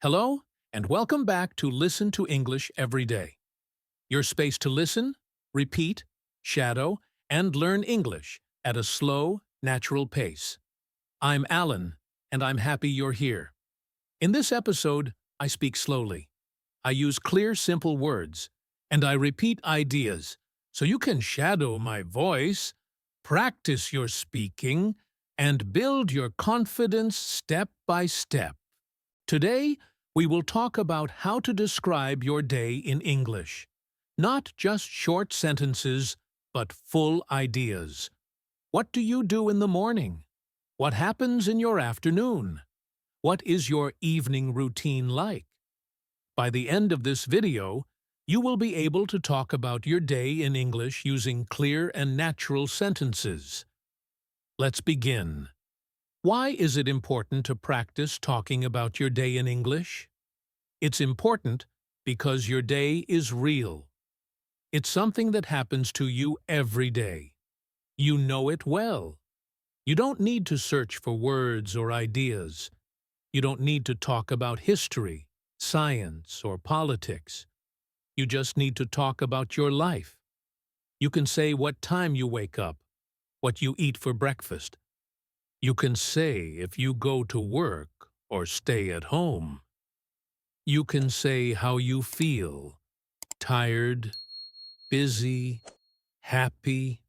Hello, and welcome back to Listen to English Every Day. Your space to listen, repeat, shadow, and learn English at a slow, natural pace. I'm Alan, and I'm happy you're here. In this episode, I speak slowly. I use clear, simple words, and I repeat ideas so you can shadow my voice, practice your speaking, and build your confidence step by step. Today, we will talk about how to describe your day in English. Not just short sentences, but full ideas. What do you do in the morning? What happens in your afternoon? What is your evening routine like? By the end of this video, you will be able to talk about your day in English using clear and natural sentences. Let's begin. Why is it important to practice talking about your day in English? It's important because your day is real. It's something that happens to you every day. You know it well. You don't need to search for words or ideas. You don't need to talk about history, science, or politics. You just need to talk about your life. You can say what time you wake up, what you eat for breakfast. You can say if you go to work or stay at home. You can say how you feel, tired, busy, happy,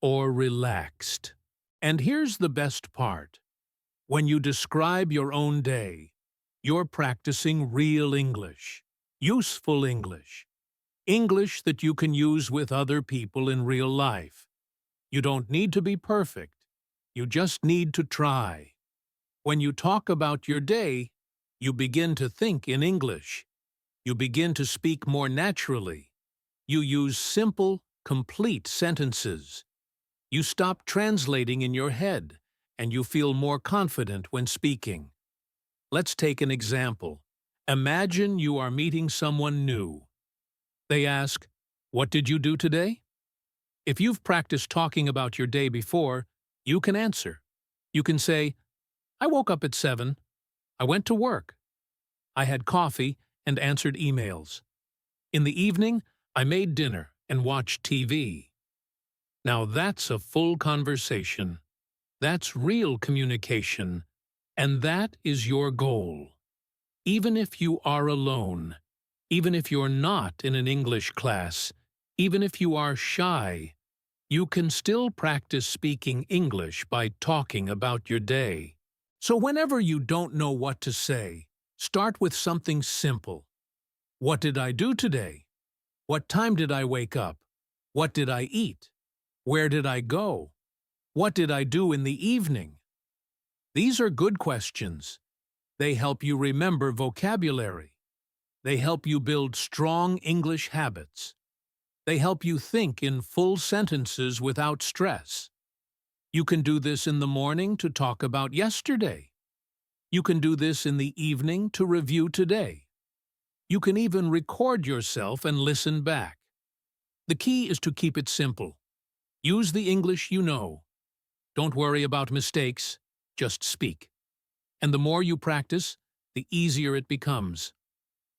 or relaxed. And here's the best part. When you describe your own day, you're practicing real English, useful English, English that you can use with other people in real life. You don't need to be perfect. You just need to try. When you talk about your day, you begin to think in English. You begin to speak more naturally. You use simple, complete sentences. You stop translating in your head, and you feel more confident when speaking. Let's take an example. Imagine you are meeting someone new. They ask, "What did you do today?" If you've practiced talking about your day before, you can answer. You can say, "I woke up at 7. I went to work. I had coffee and answered emails. In the evening, I made dinner and watched TV." Now that's a full conversation. That's real communication. And that is your goal. Even if you are alone, even if you're not in an English class, even if you are shy, you can still practice speaking English by talking about your day. So whenever you don't know what to say, start with something simple. What did I do today? What time did I wake up? What did I eat? Where did I go? What did I do in the evening? These are good questions. They help you remember vocabulary. They help you build strong English habits. They help you think in full sentences without stress. You can do this in the morning to talk about yesterday. You can do this in the evening to review today. You can even record yourself and listen back. The key is to keep it simple. Use the English you know. Don't worry about mistakes, just speak. And the more you practice, the easier it becomes.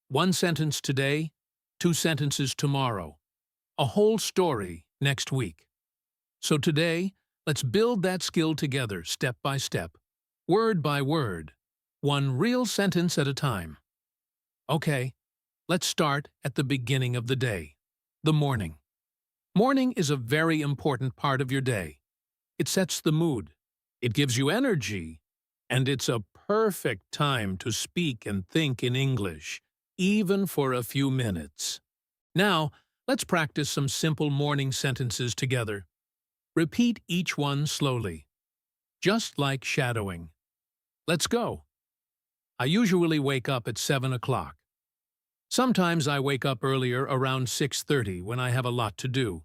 One sentence today, 2 sentences tomorrow. A whole story next week. So today, let's build that skill together step by step, word by word, one real sentence at a time. Okay, let's start at the beginning of the day, the morning. Morning is a very important part of your day. It sets the mood, it gives you energy, and it's a perfect time to speak and think in English, even for a few minutes. Now, let's practice some simple morning sentences together. Repeat each one slowly, just like shadowing. Let's go. I usually wake up at 7 o'clock. Sometimes I wake up earlier around 6:30 when I have a lot to do.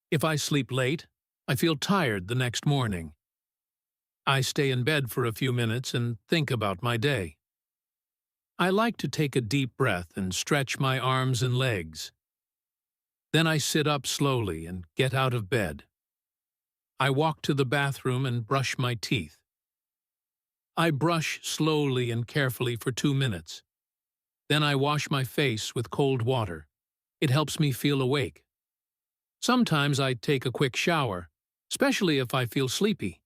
If I sleep late, I feel tired the next morning. I stay in bed for a few minutes and think about my day. I like to take a deep breath and stretch my arms and legs. Then I sit up slowly and get out of bed. I walk to the bathroom and brush my teeth. I brush slowly and carefully for 2 minutes. Then I wash my face with cold water. It helps me feel awake. Sometimes I take a quick shower, especially if I feel sleepy.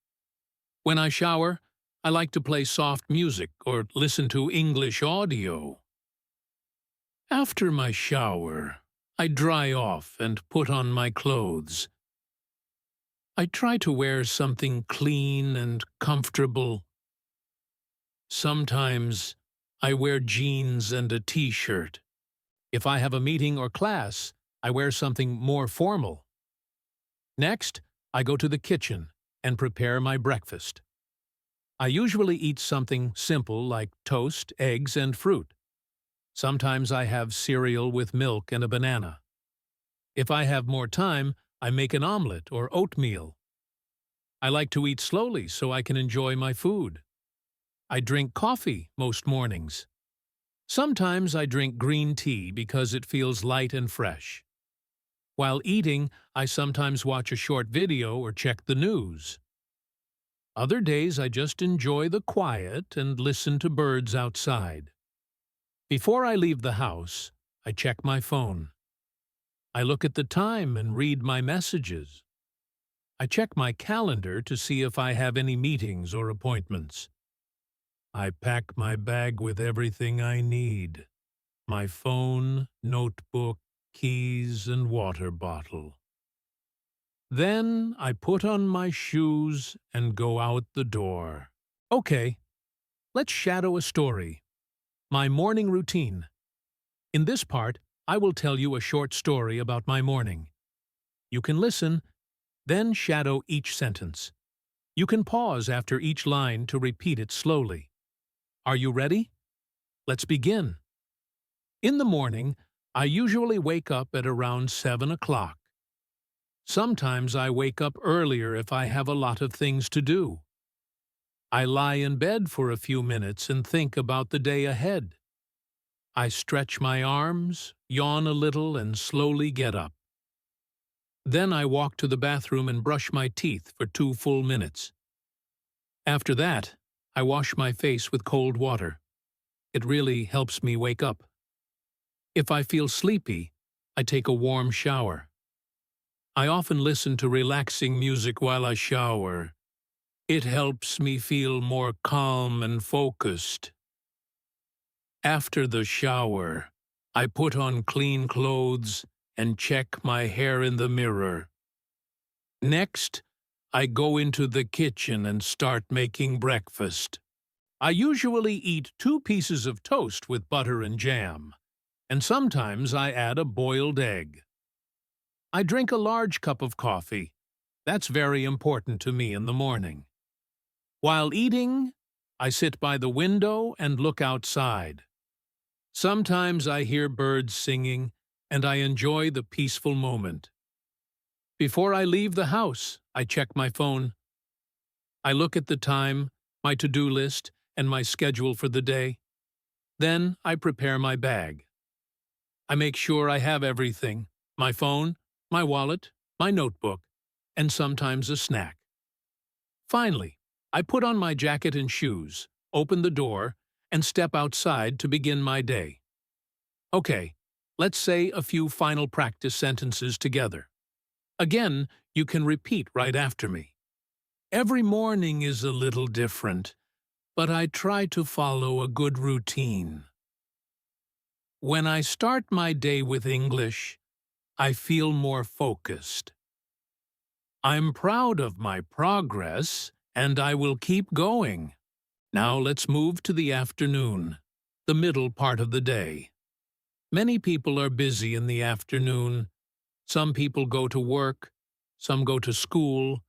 When I shower, I like to play soft music or listen to English audio. After my shower, I dry off and put on my clothes. I try to wear something clean and comfortable. Sometimes I wear jeans and a t-shirt. If I have a meeting or class, I wear something more formal. Next, I go to the kitchen and prepare my breakfast. I usually eat something simple like toast, eggs, and fruit. Sometimes I have cereal with milk and a banana. If I have more time, I make an omelet or oatmeal. I like to eat slowly so I can enjoy my food. I drink coffee most mornings. Sometimes I drink green tea because it feels light and fresh. While eating, I sometimes watch a short video or check the news. Other days I just enjoy the quiet and listen to birds outside. Before I leave the house, I check my phone. I look at the time and read my messages. I check my calendar to see if I have any meetings or appointments. I pack my bag with everything I need: my phone, notebook, keys, and water bottle. Then I put on my shoes and go out the door. Okay, let's shadow a story. My morning routine. In this part, I will tell you a short story about my morning. You can listen, then shadow each sentence. You can pause after each line to repeat it slowly. Are you ready? Let's begin. In the morning, I usually wake up at around 7 o'clock. Sometimes I wake up earlier if I have a lot of things to do. I lie in bed for a few minutes and think about the day ahead. I stretch my arms, yawn a little, and slowly get up. Then I walk to the bathroom and brush my teeth for 2 full minutes. After that, I wash my face with cold water. It really helps me wake up. If I feel sleepy, I take a warm shower. I often listen to relaxing music while I shower. It helps me feel more calm and focused. After the shower, I put on clean clothes and check my hair in the mirror. Next, I go into the kitchen and start making breakfast. I usually eat 2 pieces of toast with butter and jam, and sometimes I add a boiled egg. I drink a large cup of coffee. That's very important to me in the morning. While eating, I sit by the window and look outside. Sometimes I hear birds singing, and I enjoy the peaceful moment. Before I leave the house, I check my phone. I look at the time, my to-do list, and my schedule for the day. Then I prepare my bag. I make sure I have everything: my phone, my wallet, my notebook, and sometimes a snack. Finally, I put on my jacket and shoes, open the door, and step outside to begin my day. Okay, let's say a few final practice sentences together. Again, you can repeat right after me. Every morning is a little different, but I try to follow a good routine. When I start my day with English, I feel more focused. I'm proud of my progress, and I will keep going. Now let's move to the afternoon, the middle part of the day. Many people are busy in the afternoon. Some people go to work, some go to school,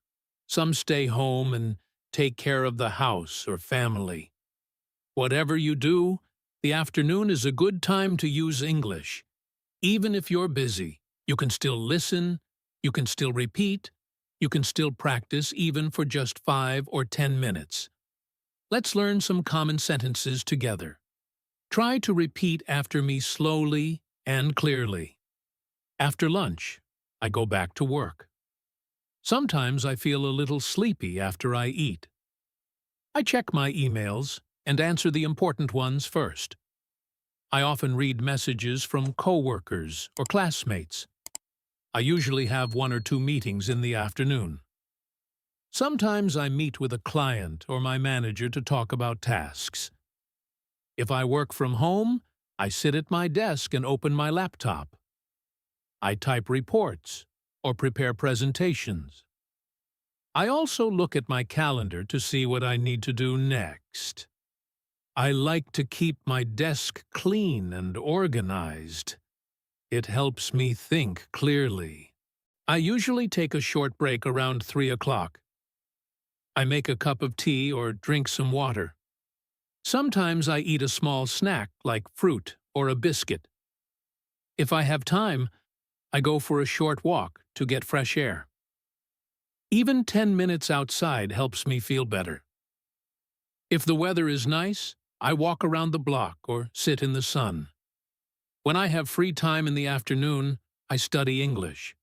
some stay home and take care of the house or family. Whatever you do, the afternoon is a good time to use English. Even if you're busy, you can still listen, you can still repeat, you can still practice even for just 5 or 10 minutes. Let's learn some common sentences together. Try to repeat after me slowly and clearly. After lunch, I go back to work. Sometimes I feel a little sleepy after I eat. I check my emails and answer the important ones first. I often read messages from coworkers or classmates. I usually have 1 or 2 meetings in the afternoon. Sometimes I meet with a client or my manager to talk about tasks. If I work from home, I sit at my desk and open my laptop. I type reports or prepare presentations. I also look at my calendar to see what I need to do next. I like to keep my desk clean and organized. It helps me think clearly. I usually take a short break around 3 o'clock. I make a cup of tea or drink some water. Sometimes I eat a small snack like fruit or a biscuit. If I have time, I go for a short walk to get fresh air. Even 10 minutes outside helps me feel better. If the weather is nice, I walk around the block or sit in the sun. When I have free time in the afternoon, I study English.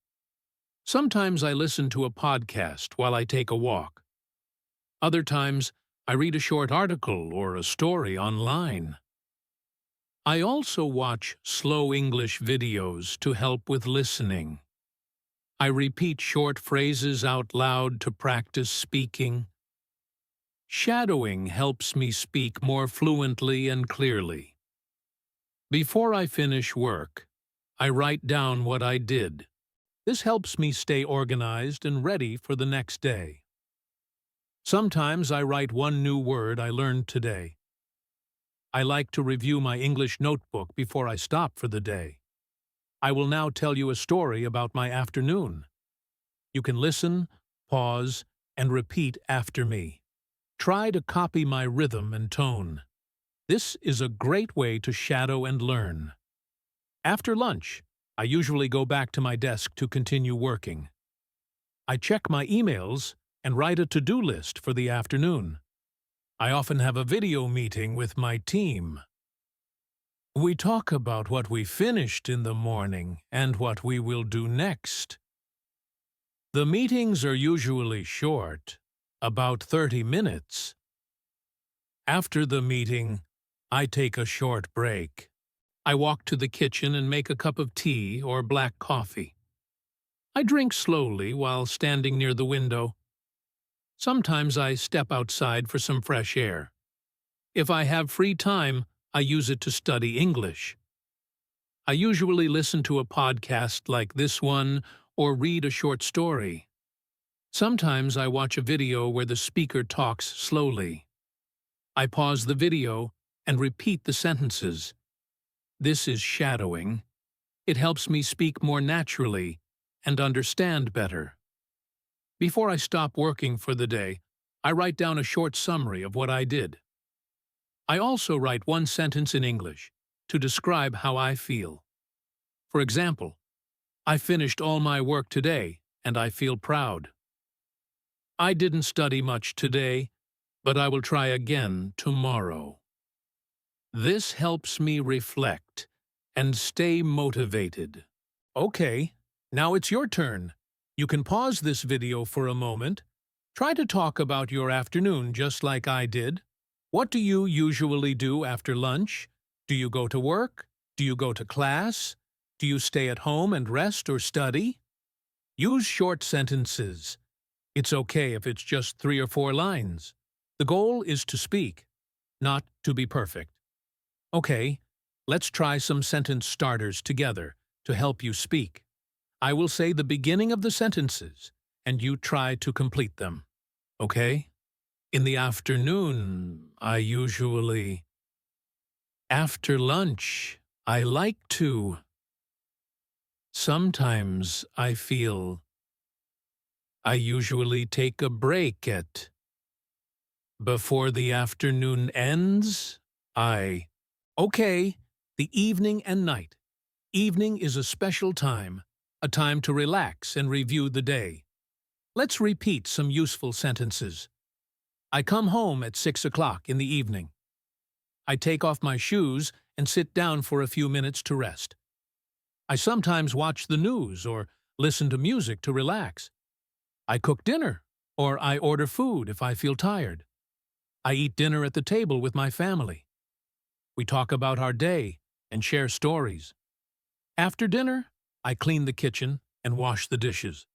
Sometimes I listen to a podcast while I take a walk. Other times, I read a short article or a story online. I also watch slow English videos to help with listening. I repeat short phrases out loud to practice speaking. Shadowing helps me speak more fluently and clearly. Before I finish work, I write down what I did. This helps me stay organized and ready for the next day. Sometimes I write one new word I learned today. I like to review my English notebook before I stop for the day. I will now tell you a story about my afternoon. You can listen, pause, and repeat after me. Try to copy my rhythm and tone. This is a great way to shadow and learn. After lunch, I usually go back to my desk to continue working. I check my emails and write a to-do list for the afternoon. I often have a video meeting with my team. We talk about what we finished in the morning and what we will do next. The meetings are usually short, about 30 minutes. After the meeting, I take a short break. I walk to the kitchen and make a cup of tea or black coffee. I drink slowly while standing near the window. Sometimes I step outside for some fresh air. If I have free time, I use it to study English. I usually listen to a podcast like this one or read a short story. Sometimes I watch a video where the speaker talks slowly. I pause the video and repeat the sentences. This is shadowing. It helps me speak more naturally and understand better. Before I stop working for the day, I write down a short summary of what I did. I also write one sentence in English to describe how I feel. For example, I finished all my work today and I feel proud. I didn't study much today, but I will try again tomorrow. This helps me reflect and stay motivated. Okay, now it's your turn. You can pause this video for a moment. Try to talk about your afternoon just like I did. What do you usually do after lunch? Do you go to work? Do you go to class? Do you stay at home and rest or study? Use short sentences. It's okay if it's just 3 or 4 lines. The goal is to speak, not to be perfect. Okay, let's try some sentence starters together to help you speak. I will say the beginning of the sentences, and you try to complete them. Okay? In the afternoon, I usually... After lunch, I like to... Sometimes I feel... I usually take a break at... Before the afternoon ends, I... Okay, the evening and night. Evening is a special time, a time to relax and review the day. Let's repeat some useful sentences. I come home at 6 o'clock in the evening. I take off my shoes and sit down for a few minutes to rest. I sometimes watch the news or listen to music to relax. I cook dinner or I order food if I feel tired. I eat dinner at the table with my family. We talk about our day and share stories. After dinner, I clean the kitchen and wash the dishes.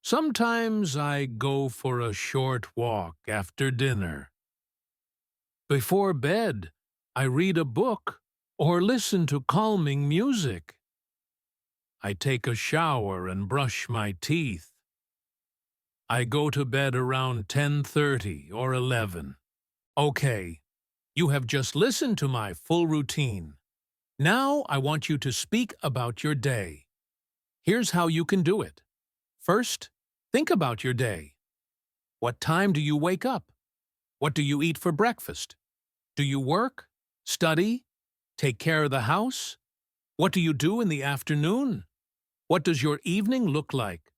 Sometimes I go for a short walk after dinner. Before bed, I read a book or listen to calming music. I take a shower and brush my teeth. I go to bed around 10:30 or 11. Okay, you have just listened to my full routine. Now I want you to speak about your day. Here's how you can do it. First, think about your day. What time do you wake up? What do you eat for breakfast? Do you work, study, take care of the house? What do you do in the afternoon? What does your evening look like?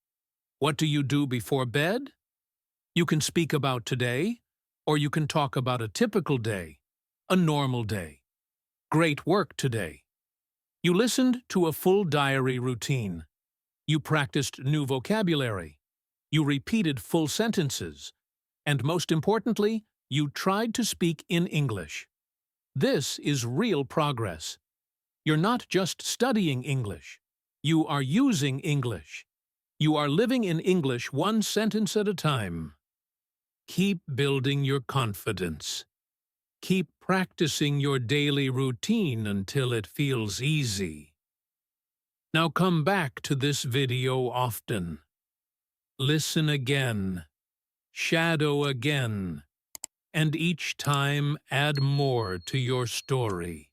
What do you do before bed? You can speak about today, or you can talk about a typical day, a normal day. Great work today. You listened to a full diary routine. You practiced new vocabulary. You repeated full sentences. And most importantly, you tried to speak in English. This is real progress. You're not just studying English. You are using English. You are living in English one sentence at a time. Keep building your confidence. Keep practicing your daily routine until it feels easy. Now come back to this video often. Listen again. Shadow again. And each time add more to your story.